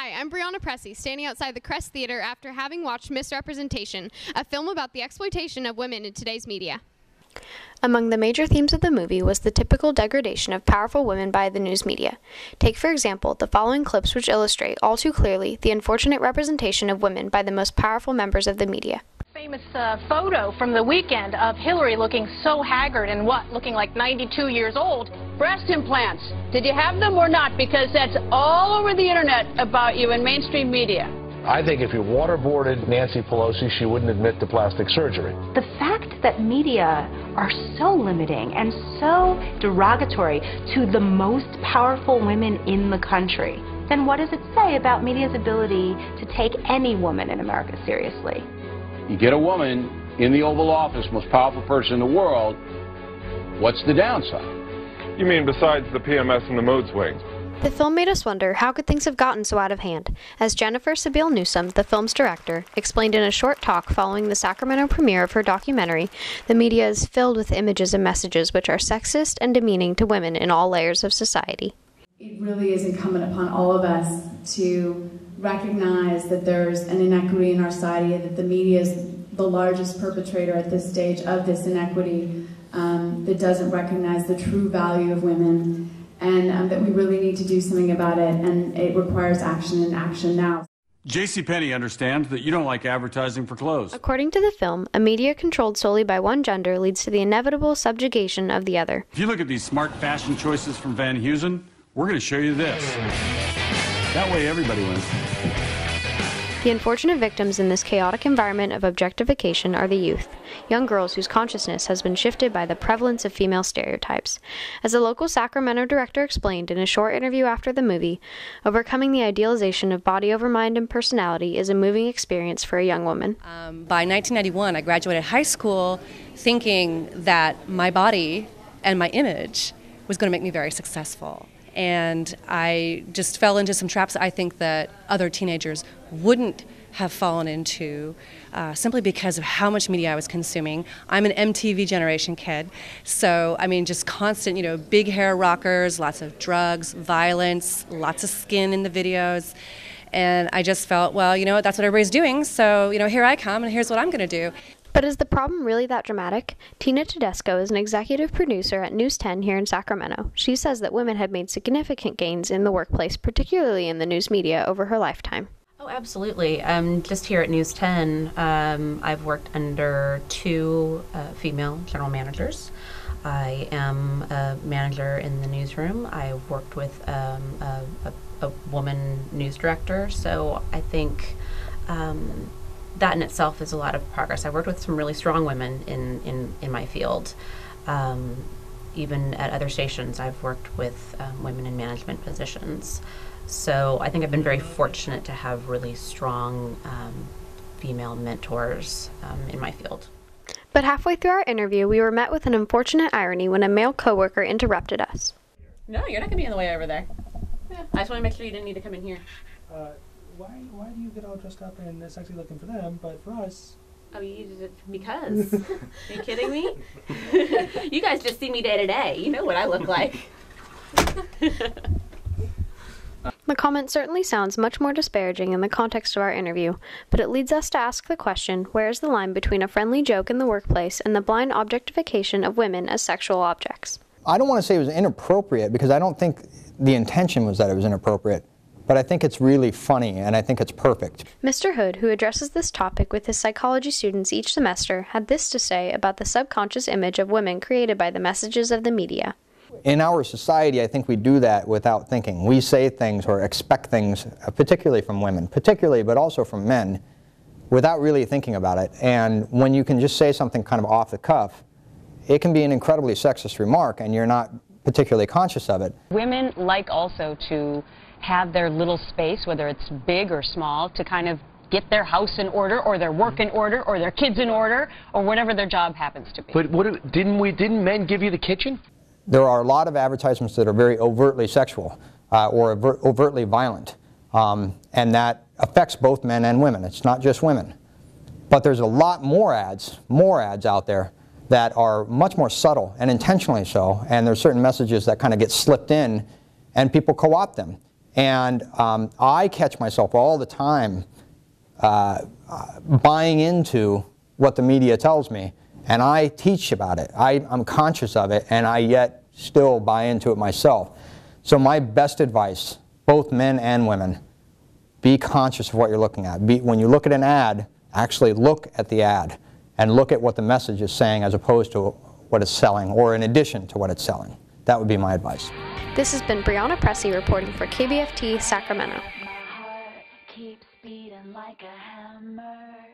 Hi, I'm Brianna Pressey, standing outside the Crest Theater after having watched Misrepresentation, a film about the exploitation of women in today's media. Among the major themes of the movie was the typical degradation of powerful women by the news media. Take, for example, the following clips which illustrate all too clearly the unfortunate representation of women by the most powerful members of the media. Famous photo from the weekend of Hillary looking so haggard and looking like 92 years old. Breast implants. Did you have them or not? Because that's all over the internet about you in mainstream media. I think if you waterboarded Nancy Pelosi, she wouldn't admit to plastic surgery. The fact that media are so limiting and so derogatory to the most powerful women in the country, then what does it say about media's ability to take any woman in America seriously? You get a woman in the Oval Office, most powerful person in the world, what's the downside? You mean besides the PMS and the mood swings? The film made us wonder how could things have gotten so out of hand, as Jennifer Sabile Newsom, the film's director, explained in a short talk following the Sacramento premiere of her documentary. The media is filled with images and messages which are sexist and demeaning to women in all layers of society. It really is incumbent upon all of us to recognize that there's an inequity in our society, that the media is the largest perpetrator at this stage of this inequity, that doesn't recognize the true value of women, and that we really need to do something about it, and it requires action and action now. JCPenney understands that you don't like advertising for clothes. According to the film, a media controlled solely by one gender leads to the inevitable subjugation of the other. If you look at these smart fashion choices from Van Heusen, we're going to show you this. That way everybody wins. The unfortunate victims in this chaotic environment of objectification are the youth, young girls whose consciousness has been shifted by the prevalence of female stereotypes. As a local Sacramento director explained in a short interview after the movie, overcoming the idealization of body over mind and personality is a moving experience for a young woman. By 1991, I graduated high school thinking that my body and my image was going to make me very successful. And I just fell into some traps I think that other teenagers wouldn't have fallen into simply because of how much media I was consuming. I'm an MTV generation kid, so I mean just constant, big hair rockers, lots of drugs, violence, lots of skin in the videos. And I just felt, well, that's what everybody's doing, so here I come and here's what I'm going to do. But is the problem really that dramatic? Tina Tedesco is an executive producer at News 10 here in Sacramento. She says that women have made significant gains in the workplace, particularly in the news media, over her lifetime. Oh, absolutely. Just here at News 10, I've worked under two female general managers. I am a manager in the newsroom. I've worked with a woman news director, so I think that in itself is a lot of progress. I worked with some really strong women in my field. Even at other stations, I've worked with women in management positions. So I think I've been very fortunate to have really strong female mentors in my field. But halfway through our interview, we were met with an unfortunate irony when a male coworker interrupted us. No, you're not going to be in the way over there. Yeah, I just want to make sure you didn't need to come in here. Why do you get all dressed up and sexy looking for them, but for us? Oh, you did it because. Are you kidding me? You guys just see me day to day. You know what I look like. The comment certainly sounds much more disparaging in the context of our interview, but it leads us to ask the question, where is the line between a friendly joke in the workplace and the blind objectification of women as sexual objects? I don't want to say it was inappropriate, because I don't think the intention was that it was inappropriate. But I think it's really funny, and I think it's perfect. Mr. Hood, who addresses this topic with his psychology students each semester, had this to say about the subconscious image of women created by the messages of the media. In our society, I think we do that without thinking. We say things or expect things, particularly from women, but also from men, without really thinking about it. And when you can just say something kind of off the cuff, it can be an incredibly sexist remark, and you're not particularly conscious of it. Women like also to have their little space, whether it's big or small, to kind of get their house in order, or their work in order, or their kids in order, or whatever their job happens to be. But didn't men give you the kitchen? There are a lot of advertisements that are very overtly sexual or overtly violent, and that affects both men and women. It's not just women. But there's a lot more ads out there that are much more subtle and intentionally so, and there's certain messages that kind of get slipped in and people co-opt them. And I catch myself all the time buying into what the media tells me, and I teach about it. I'm conscious of it, and I yet still buy into it myself. So my best advice, both men and women, be conscious of what you're looking at. When you look at an ad, actually look at the ad and look at what the message is saying as opposed to what it's selling, or in addition to what it's selling. That would be my advice. This has been Brianna Pressey reporting for KBFT Sacramento. My heart keeps beating like a hammer.